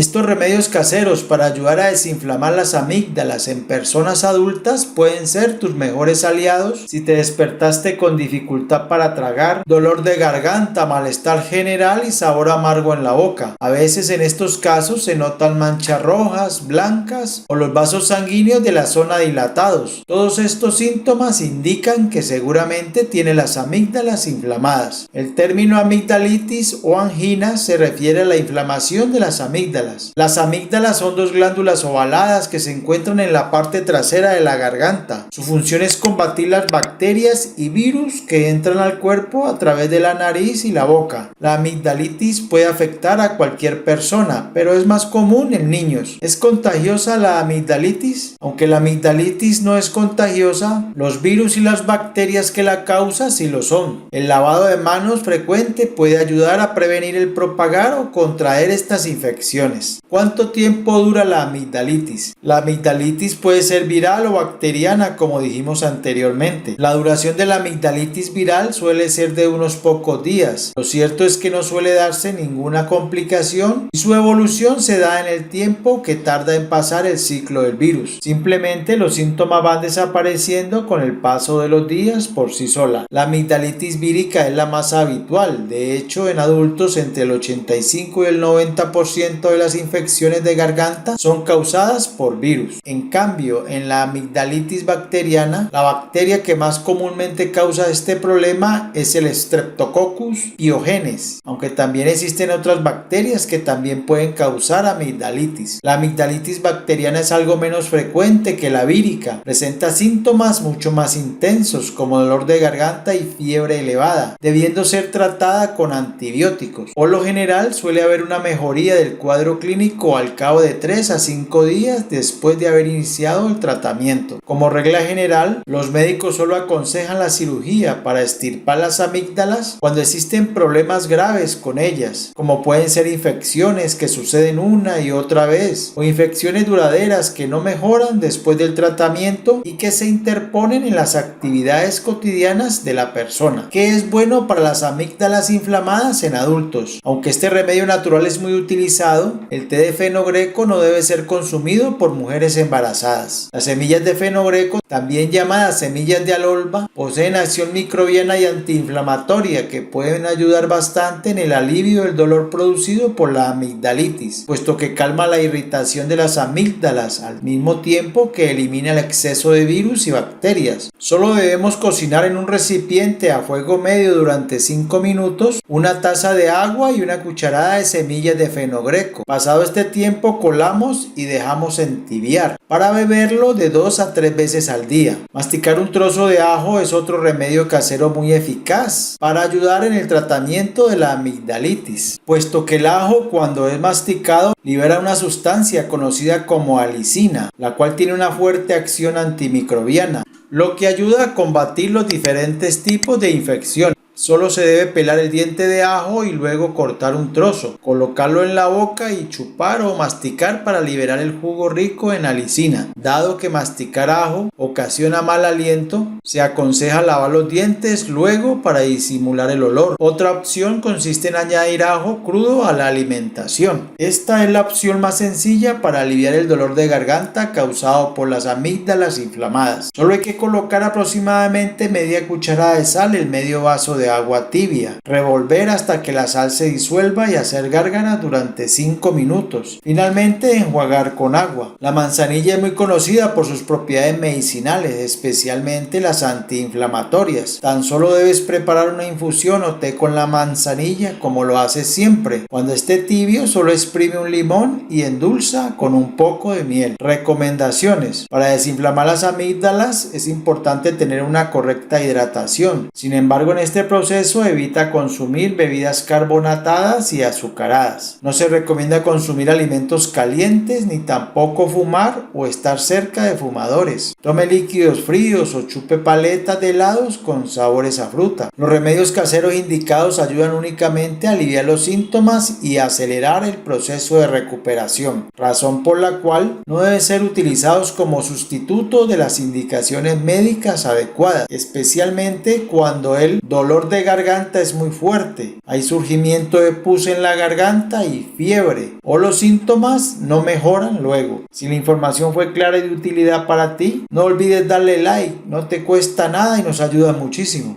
Estos remedios caseros para ayudar a desinflamar las amígdalas en personas adultas pueden ser tus mejores aliados si te despertaste con dificultad para tragar, dolor de garganta, malestar general y sabor amargo en la boca. A veces en estos casos se notan manchas rojas, blancas o los vasos sanguíneos de la zona dilatados. Todos estos síntomas indican que seguramente tiene las amígdalas inflamadas. El término amigdalitis o angina se refiere a la inflamación de las amígdalas. Las amígdalas son dos glándulas ovaladas que se encuentran en la parte trasera de la garganta. Su función es combatir las bacterias y virus que entran al cuerpo a través de la nariz y la boca. La amigdalitis puede afectar a cualquier persona, pero es más común en niños. ¿Es contagiosa la amigdalitis? Aunque la amigdalitis no es contagiosa, los virus y las bacterias que la causan sí lo son. El lavado de manos frecuente puede ayudar a prevenir el propagar o contraer estas infecciones. ¿Cuánto tiempo dura la amigdalitis? La amigdalitis puede ser viral o bacteriana, como dijimos anteriormente. La duración de la amigdalitis viral suele ser de unos pocos días. Lo cierto es que no suele darse ninguna complicación y su evolución se da en el tiempo que tarda en pasar el ciclo del virus. Simplemente los síntomas van desapareciendo con el paso de los días por sí sola. La amigdalitis vírica es la más habitual. De hecho, en adultos entre el 85 y el 90% de las infecciones de garganta son causadas por virus. En cambio, en la amigdalitis bacteriana, la bacteria que más comúnmente causa este problema es el Streptococcus pyogenes, aunque también existen otras bacterias que también pueden causar amigdalitis. La amigdalitis bacteriana es algo menos frecuente que la vírica. Presenta síntomas mucho más intensos como dolor de garganta y fiebre elevada, debiendo ser tratada con antibióticos. Por lo general suele haber una mejoría del cuadro clínico al cabo de 3 a 5 días después de haber iniciado el tratamiento. Como regla general, los médicos solo aconsejan la cirugía para extirpar las amígdalas cuando existen problemas graves con ellas, como pueden ser infecciones que suceden una y otra vez, o infecciones duraderas que no mejoran después del tratamiento y que se interponen en las actividades cotidianas de la persona. ¿Qué es bueno para las amígdalas inflamadas en adultos? Aunque este remedio natural es muy utilizado, el té de fenogreco no debe ser consumido por mujeres embarazadas. Las semillas de fenogreco, también llamadas semillas de alolva, poseen acción microbiana y antiinflamatoria que pueden ayudar bastante en el alivio del dolor producido por la amigdalitis, puesto que calma la irritación de las amígdalas al mismo tiempo que elimina el exceso de virus y bacterias. Solo debemos cocinar en un recipiente a fuego medio durante 5 minutos una taza de agua y una cucharada de semillas de fenogreco. Pasado este tiempo colamos y dejamos entibiar para beberlo de 2 a 3 veces al día. Masticar un trozo de ajo es otro remedio casero muy eficaz para ayudar en el tratamiento de la amigdalitis, puesto que el ajo cuando es masticado libera una sustancia conocida como alicina, la cual tiene una fuerte acción antimicrobiana, lo que ayuda a combatir los diferentes tipos de infección. Solo se debe pelar el diente de ajo y luego cortar un trozo, colocarlo en la boca y chupar o masticar para liberar el jugo rico en alicina. Dado que masticar ajo ocasiona mal aliento, se aconseja lavar los dientes luego para disimular el olor. Otra opción consiste en añadir ajo crudo a la alimentación. Esta es la opción más sencilla para aliviar el dolor de garganta causado por las amígdalas inflamadas. Solo hay que colocar aproximadamente media cucharada de sal en medio vaso de agua tibia, revolver hasta que la sal se disuelva y hacer gárgaras durante 5 minutos. Finalmente, enjuagar con agua. La manzanilla es muy conocida por sus propiedades medicinales, especialmente las antiinflamatorias. Tan solo debes preparar una infusión o té con la manzanilla como lo haces siempre. Cuando esté tibio, solo exprime un limón y endulza con un poco de miel. Recomendaciones. Para desinflamar las amígdalas es importante tener una correcta hidratación. Sin embargo, en este proceso evita consumir bebidas carbonatadas y azucaradas. No se recomienda consumir alimentos calientes ni tampoco fumar o estar cerca de fumadores. Tome líquidos fríos o chupe paletas de helados con sabores a fruta. Los remedios caseros indicados ayudan únicamente a aliviar los síntomas y acelerar el proceso de recuperación, razón por la cual no deben ser utilizados como sustituto de las indicaciones médicas adecuadas, especialmente cuando el dolor dolor de garganta es muy fuerte, hay surgimiento de pus en la garganta y fiebre, o los síntomas no mejoran luego. Si la información fue clara y de utilidad para ti, no olvides darle like, no te cuesta nada y nos ayuda muchísimo.